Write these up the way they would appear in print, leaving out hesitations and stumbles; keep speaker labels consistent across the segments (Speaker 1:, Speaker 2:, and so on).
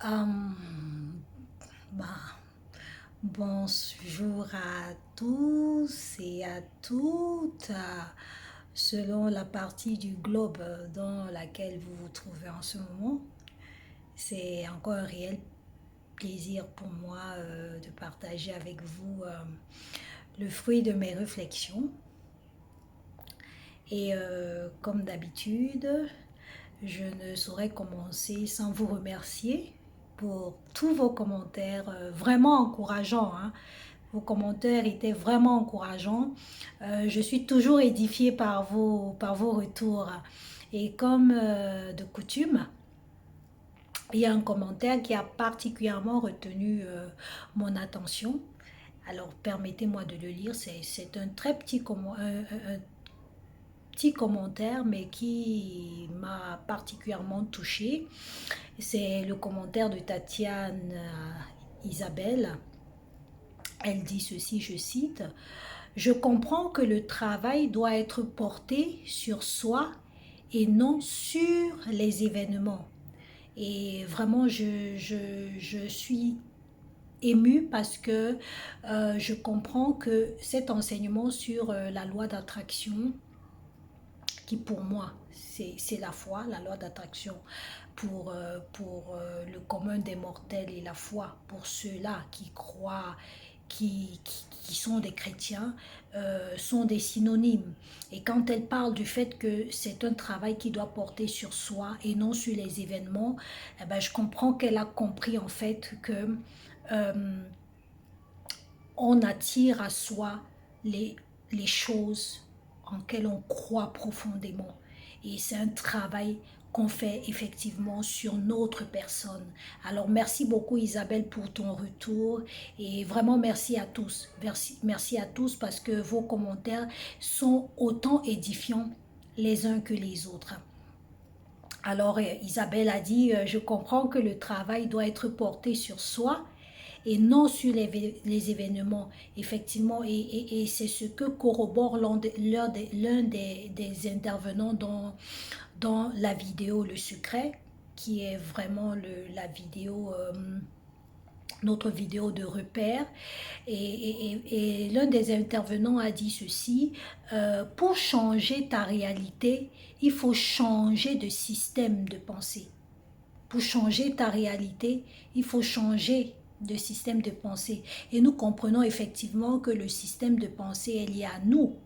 Speaker 1: Hum, bah, bonjour à tous et à toutes, selon la partie du globe dans laquelle vous vous trouvez en ce moment. C'est encore un réel plaisir pour moi de partager avec vous le fruit de mes réflexions. Et comme d'habitude, je ne saurais commencer sans vous remercier pour tous vos commentaires vraiment encourageants, hein. Vos commentaires étaient vraiment encourageants. Je suis toujours édifiée par vos retours. Et comme de coutume, il y a un commentaire qui a particulièrement retenu mon attention. Alors permettez-moi de le lire. C'est un très petit petit commentaire, mais qui m'a particulièrement touchée. C'est le commentaire de Tatiane Isabelle. Elle dit ceci, je cite: je comprends que le travail doit être porté sur soi et non sur les événements. Et vraiment, je suis émue parce que je comprends que cet enseignement sur la loi d'attraction, qui pour moi, c'est la foi, la loi d'attraction pour le commun des mortels, et la foi pour ceux-là qui croient, qui sont des chrétiens, sont des synonymes. Et quand elle parle du fait que c'est un travail qui doit porter sur soi et non sur les événements, eh ben, je comprends qu'elle a compris en fait que euh, on attire à soi les choses en quelles on croit profondément. Et c'est un travail qu'on fait effectivement sur notre personne. Alors merci beaucoup Isabelle pour ton retour et vraiment merci à tous. Merci à tous parce que vos commentaires sont autant édifiants les uns que les autres. Alors Isabelle a dit, je comprends que le travail doit être porté sur soi et non sur les événements, effectivement, et c'est ce que corrobore l'un des intervenants dans la vidéo Le Secret, qui est vraiment la vidéo, notre vidéo de repère. Et l'un des intervenants a dit ceci: pour changer ta réalité, il faut changer de système de pensée. Pour changer ta réalité, il faut changer de système de pensée. Et nous comprenons effectivement que le système de pensée est lié à nous.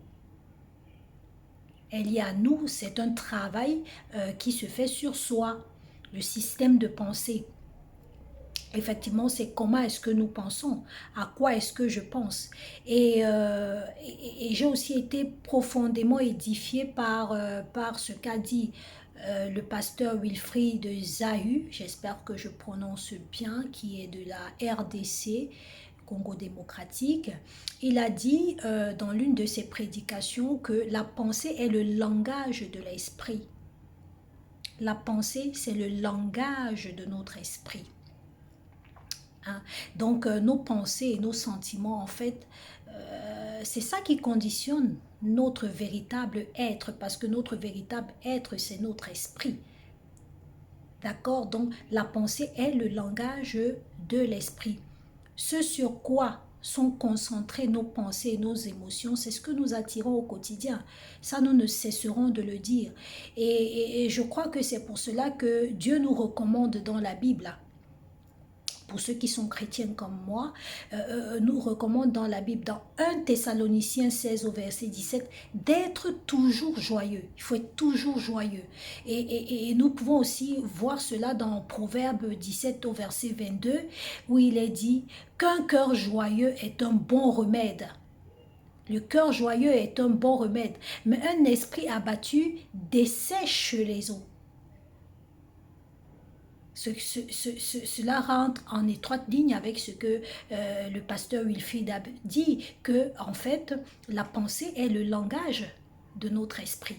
Speaker 1: Elle est lié à nous, c'est un travail qui se fait sur soi, le système de pensée. Effectivement, c'est comment est-ce que nous pensons, à quoi est-ce que je pense. Et j'ai aussi été profondément édifiée par ce qu'a dit le pasteur Wilfried Zahu, j'espère que je prononce bien, qui est de la RDC, Congo démocratique. Il a dit dans l'une de ses prédications que la pensée est le langage de l'esprit. La pensée, c'est le langage de notre esprit. Hein. Donc nos pensées et nos sentiments, en fait, c'est ça qui conditionne notre véritable être, parce que notre véritable être, c'est notre esprit. D'accord? Donc la pensée est le langage de l'esprit. Ce sur quoi sont concentrées nos pensées et nos émotions, c'est ce que nous attirons au quotidien. Ça, nous ne cesserons de le dire. Et je crois que c'est pour cela que Dieu nous recommande dans la Bible, pour ceux qui sont chrétiennes comme moi, nous recommande dans la Bible, dans 1 Thessaloniciens 16 au verset 17, d'être toujours joyeux. Il faut être toujours joyeux. Et nous pouvons aussi voir cela dans Proverbe 17 au verset 22, où il est dit qu'un cœur joyeux est un bon remède. Le cœur joyeux est un bon remède, mais un esprit abattu dessèche les os. Cela rentre en étroite ligne avec ce que le pasteur Wilfried a dit, que en fait, la pensée est le langage de notre esprit.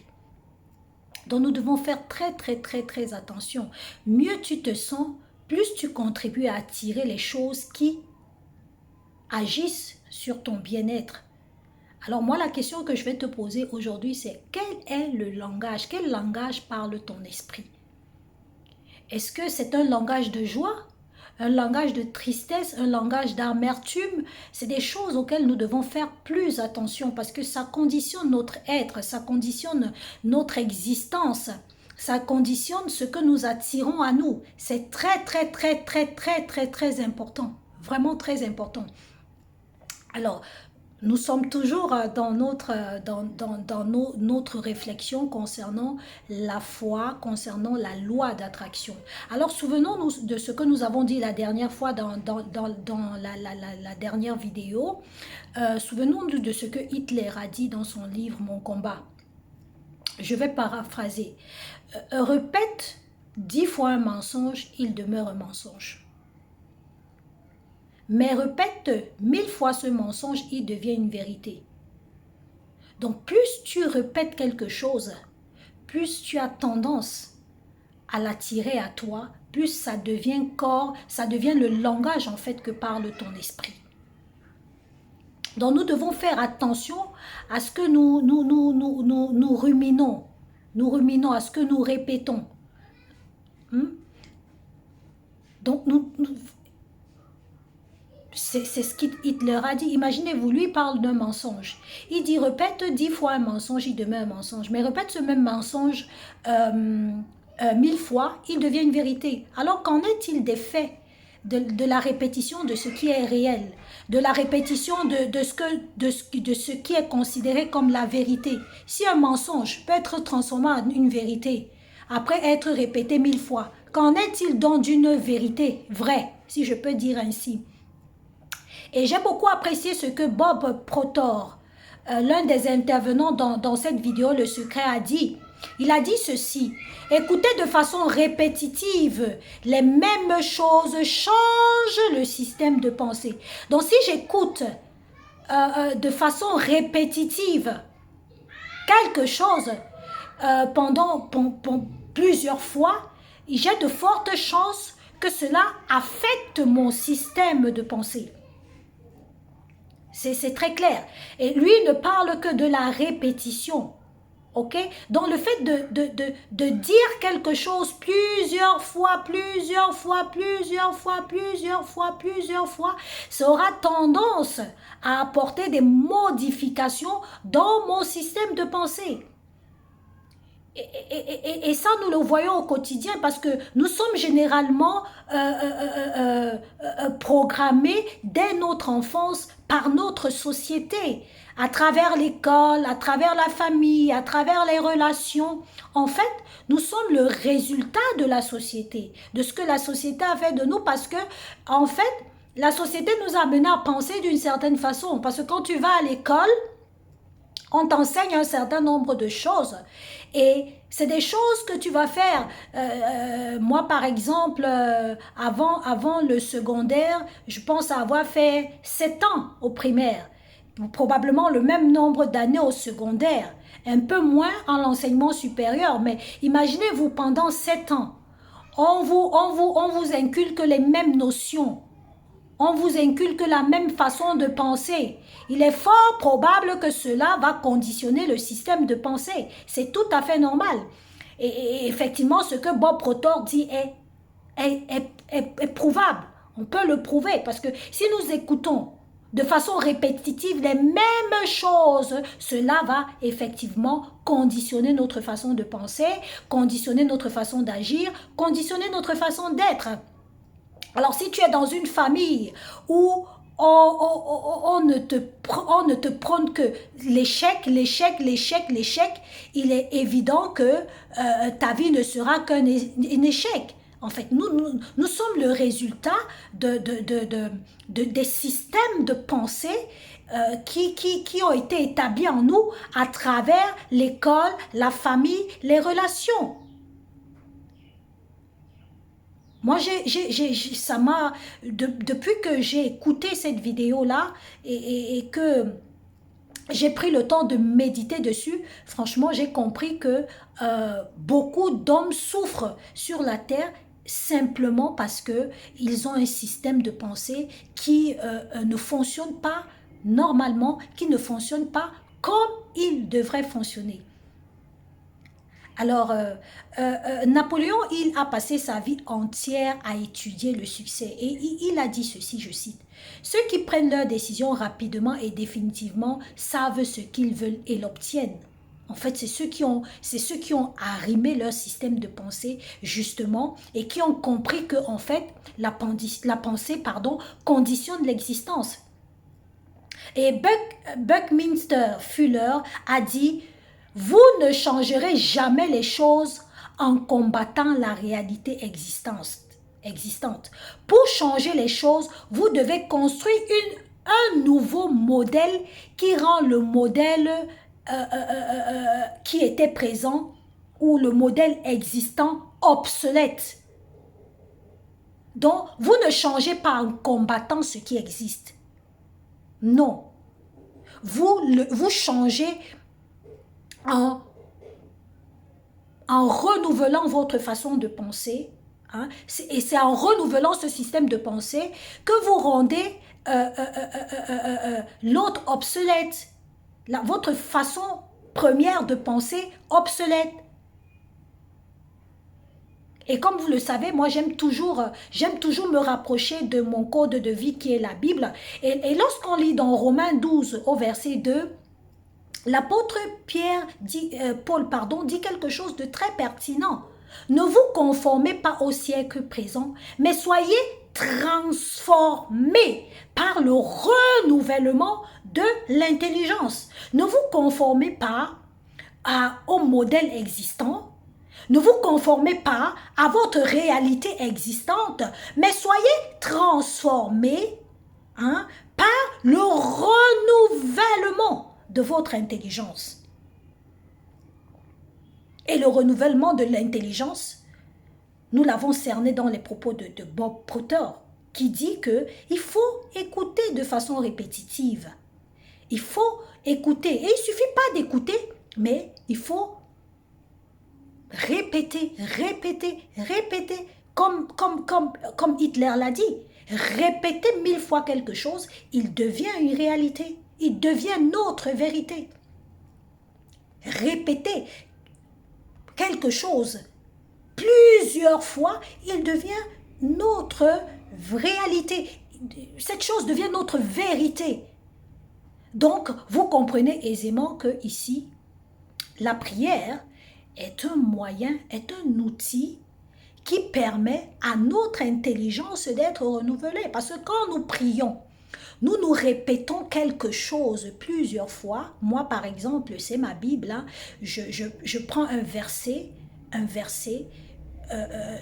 Speaker 1: Donc nous devons faire très très très très attention. Mieux tu te sens, plus tu contribues à attirer les choses qui agissent sur ton bien-être. Alors moi, la question que je vais te poser aujourd'hui, c'est quel est le langage? Quel langage parle ton esprit? Est-ce que c'est un langage de joie un langage de tristesse, un langage d'amertume. C'est des choses auxquelles nous devons faire plus attention parce que ça conditionne notre être, ça conditionne notre existence, ça conditionne ce que nous attirons à nous. C'est très, très, très, très, très, très, très important. Vraiment très important. Alors, nous sommes toujours dans notre réflexion concernant la foi, concernant la loi d'attraction. Alors, souvenons-nous de ce que nous avons dit la dernière fois dans la dernière vidéo. Souvenons-nous de ce que Hitler a dit dans son livre « Mon combat ». Je vais paraphraser. Répète 10 fois un mensonge, il demeure un mensonge. Mais répète 1000 fois ce mensonge, il devient une vérité. Donc plus tu répètes quelque chose, plus tu as tendance à l'attirer à toi, plus ça devient corps, ça devient le langage en fait que parle ton esprit. Donc nous devons faire attention à ce que nous ruminons. Nous ruminons, à ce que nous répétons. Donc c'est ce qu'Hitler a dit. Imaginez-vous, lui parle d'un mensonge. Il dit, répète 10 fois un mensonge, il demeure un mensonge. Mais répète ce même mensonge 1000 fois, il devient une vérité. Alors qu'en est-il des faits de la répétition de ce qui est réel, de la répétition de ce qui est considéré comme la vérité? Si un mensonge peut être transformé en une vérité, après être répété 1000 fois, qu'en est-il donc d'une vérité vraie, si je peux dire ainsi? Et j'ai beaucoup apprécié ce que Bob Proctor, l'un des intervenants dans cette vidéo, Le Secret, a dit. Il a dit ceci: écoutez de façon répétitive les mêmes choses changent le système de pensée. Donc si j'écoute de façon répétitive quelque chose pendant plusieurs fois, j'ai de fortes chances que cela affecte mon système de pensée. C'est très clair. Et lui ne parle que de la répétition. Ok? Donc le fait de dire quelque chose plusieurs fois, ça aura tendance à apporter des modifications dans mon système de pensée. Et ça, nous le voyons au quotidien parce que nous sommes généralement programmés dès notre enfance par notre société, à travers l'école, à travers la famille, à travers les relations. En fait, nous sommes le résultat de la société, de ce que la société a fait de nous parce que, en fait, la société nous a amenés à penser d'une certaine façon. Parce que quand tu vas à l'école, on t'enseigne un certain nombre de choses et c'est des choses que tu vas faire. Moi, par exemple, avant le secondaire, je pense avoir fait 7 ans au primaire, probablement le même nombre d'années au secondaire, un peu moins en l'enseignement supérieur, mais imaginez-vous pendant 7 ans, on vous inculque les mêmes notions. On vous inculque la même façon de penser. Il est fort probable que cela va conditionner le système de pensée. C'est tout à fait normal. Et effectivement, ce que Bob Proctor dit est prouvable. On peut le prouver parce que si nous écoutons de façon répétitive les mêmes choses, cela va effectivement conditionner notre façon de penser, conditionner notre façon d'agir, conditionner notre façon d'être. Alors, si tu es dans une famille où on ne te prône que l'échec, il est évident que ta vie ne sera qu'un échec. En fait, nous sommes le résultat des systèmes de pensée qui ont été établis en nous à travers l'école, la famille, les relations. Moi, ça m'a, depuis que j'ai écouté cette vidéo-là et que j'ai pris le temps de méditer dessus, franchement, j'ai compris que beaucoup d'hommes souffrent sur la terre simplement parce qu'ils ont un système de pensée qui ne fonctionne pas normalement, qui ne fonctionne pas comme il devrait fonctionner. Alors, Napoléon, il a passé sa vie entière à étudier le succès et il a dit ceci, je cite, « Ceux qui prennent leurs décisions rapidement et définitivement savent ce qu'ils veulent et l'obtiennent. » En fait, c'est ceux qui ont arrimé leur système de pensée, justement, et qui ont compris que, en fait, la pensée, conditionne l'existence. Et Buckminster Fuller a dit « Vous ne changerez jamais les choses en combattant la réalité existante. Pour changer les choses, vous devez construire un nouveau modèle qui rend le modèle qui était présent ou le modèle existant obsolète. Donc, vous ne changez pas en combattant ce qui existe. Non. Vous changez en renouvelant votre façon de penser. Hein, et c'est en renouvelant ce système de pensée que vous rendez l'autre obsolète. Votre façon première de penser obsolète. Et comme vous le savez, moi j'aime toujours me rapprocher de mon code de vie qui est la Bible. Et lorsqu'on lit dans Romains 12 au verset 2, l'apôtre Paul dit quelque chose de très pertinent. Ne vous conformez pas au siècle présent, mais soyez transformés par le renouvellement de l'intelligence. Ne vous conformez pas au modèle existant. Ne vous conformez pas à votre réalité existante, mais soyez transformés par le renouvellement de votre intelligence. Et le renouvellement de l'intelligence, nous l'avons cerné dans les propos de Bob Proctor, qui dit qu'il faut écouter de façon répétitive. Il faut écouter. Et il ne suffit pas d'écouter, mais il faut répéter, comme Hitler l'a dit. Répéter 1000 fois quelque chose, il devient une réalité. Il devient notre vérité. Répéter quelque chose plusieurs fois, il devient notre réalité. Cette chose devient notre vérité. Donc, vous comprenez aisément que ici, la prière est un moyen, est un outil qui permet à notre intelligence d'être renouvelée. Parce que quand nous prions, nous répétons quelque chose plusieurs fois. Moi, par exemple, c'est ma Bible. Hein. Je prends un verset,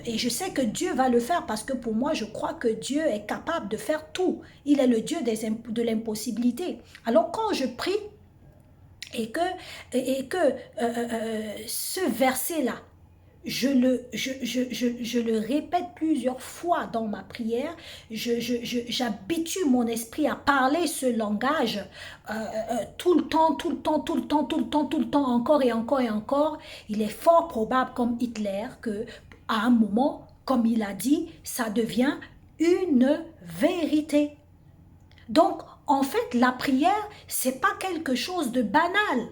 Speaker 1: et je sais que Dieu va le faire parce que pour moi, je crois que Dieu est capable de faire tout. Il est le Dieu de l'impossibilité. Alors, quand je prie et que ce verset-là, je le répète plusieurs fois dans ma prière, j'habitue mon esprit à parler ce langage tout le temps, encore et encore et encore. Il est fort probable, comme Hitler, que à un moment, comme il a dit, ça devient une vérité. Donc, en fait, la prière, c'est pas quelque chose de banal.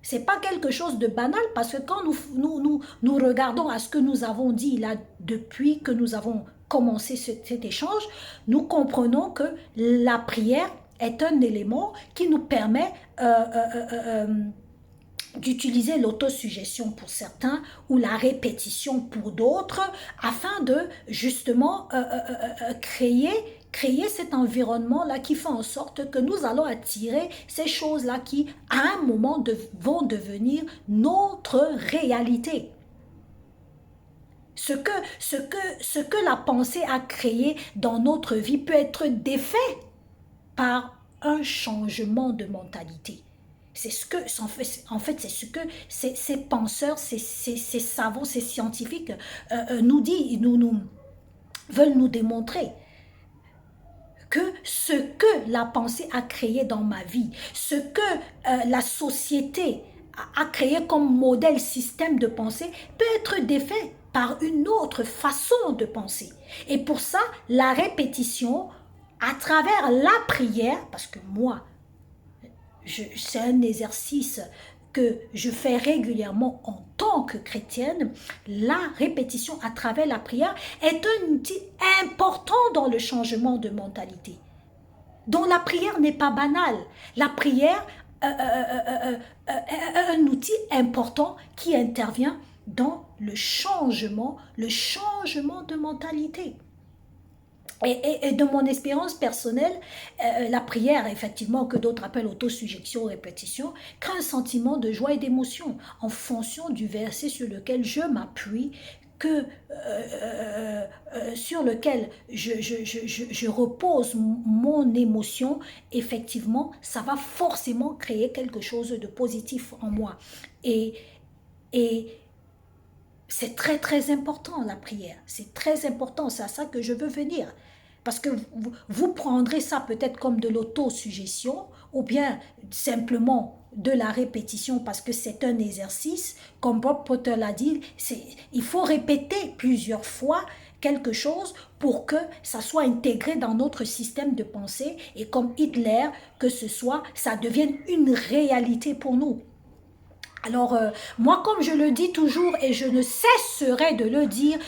Speaker 1: C'est pas quelque chose de banal parce que quand nous regardons à ce que nous avons dit là depuis que nous avons commencé cet échange, nous comprenons que la prière est un élément qui nous permet d'utiliser l'autosuggestion pour certains ou la répétition pour d'autres afin de justement créer cet environnement-là qui fait en sorte que nous allons attirer ces choses-là qui, à un moment, vont devenir notre réalité. Ce que la pensée a créé dans notre vie peut être défait par un changement de mentalité. C'est ce que, en fait, c'est ce que ces penseurs, ces savants, ces scientifiques veulent nous démontrer. Que ce que la pensée a créé dans ma vie, ce que la société a créé comme modèle, système de pensée, peut être défait par une autre façon de penser. Et pour ça, la répétition, à travers la prière, parce que moi, c'est un exercice que je fais régulièrement en tant que chrétienne, la répétition à travers la prière est un outil important dans le changement de mentalité. Donc la prière n'est pas banale. La prière est un outil important qui intervient dans le changement de mentalité. Et de mon expérience personnelle, la prière, effectivement, que d'autres appellent autosuggestion, répétition, crée un sentiment de joie et d'émotion en fonction du verset sur lequel je m'appuie, sur lequel je repose mon émotion. Effectivement, ça va forcément créer quelque chose de positif en moi. Et c'est très très important la prière, c'est très important, c'est à ça que je veux venir. Parce que vous prendrez ça peut-être comme de l'autosuggestion ou bien simplement de la répétition parce que c'est un exercice. Comme Bob Potter l'a dit, il faut répéter plusieurs fois quelque chose pour que ça soit intégré dans notre système de pensée et comme Hitler, que ça devienne une réalité pour nous. Alors, moi, comme je le dis toujours et je ne cesserai de le dire,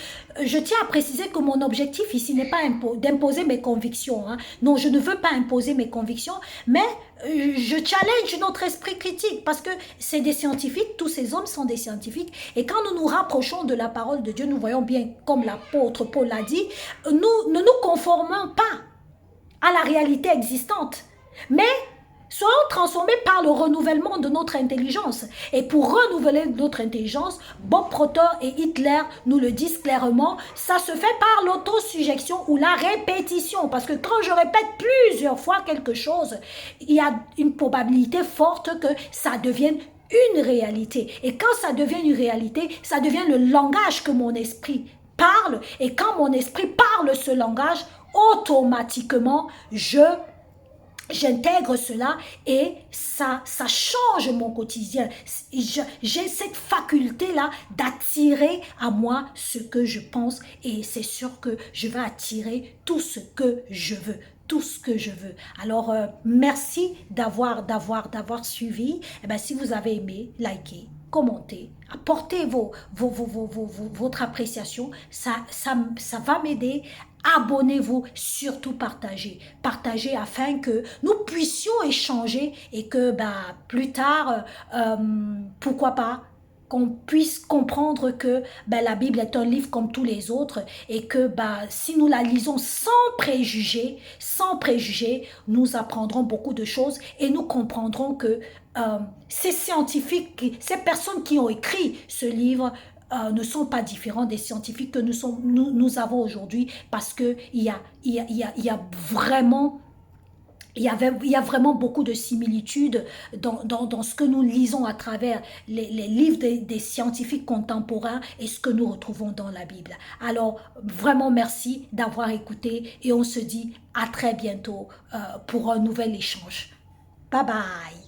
Speaker 1: je tiens à préciser que mon objectif ici n'est pas d'imposer mes convictions. Hein. Non, je ne veux pas imposer mes convictions, mais je challenge notre esprit critique parce que c'est des scientifiques, tous ces hommes sont des scientifiques. Et quand nous nous rapprochons de la parole de Dieu, nous voyons bien, comme l'apôtre Paul l'a dit, nous ne nous conformons pas à la réalité existante. Mais soyons transformés par le renouvellement de notre intelligence. Et pour renouveler notre intelligence, Bob Proctor et Hitler nous le disent clairement, ça se fait par l'autosuggestion ou la répétition. Parce que quand je répète plusieurs fois quelque chose, il y a une probabilité forte que ça devienne une réalité. Et quand ça devient une réalité, ça devient le langage que mon esprit parle. Et quand mon esprit parle ce langage, automatiquement, j'intègre cela et ça change mon quotidien. J'ai cette faculté-là d'attirer à moi ce que je pense et c'est sûr que je vais attirer tout ce que je veux. Tout ce que je veux. Alors, merci d'avoir suivi. Eh bien, si vous avez aimé, likez, commentez, apportez votre appréciation. Ça va m'aider. Abonnez-vous, surtout partagez. Partagez afin que nous puissions échanger et que plus tard, pourquoi pas, qu'on puisse comprendre que la Bible est un livre comme tous les autres et que si nous la lisons sans préjugés, nous apprendrons beaucoup de choses et nous comprendrons que ces scientifiques, ces personnes qui ont écrit ce livre ne sont pas différents des scientifiques que nous avons aujourd'hui parce qu'il y a vraiment... Il y a vraiment beaucoup de similitudes dans ce que nous lisons à travers les livres des scientifiques contemporains et ce que nous retrouvons dans la Bible. Alors, vraiment merci d'avoir écouté et on se dit à très bientôt pour un nouvel échange. Bye bye!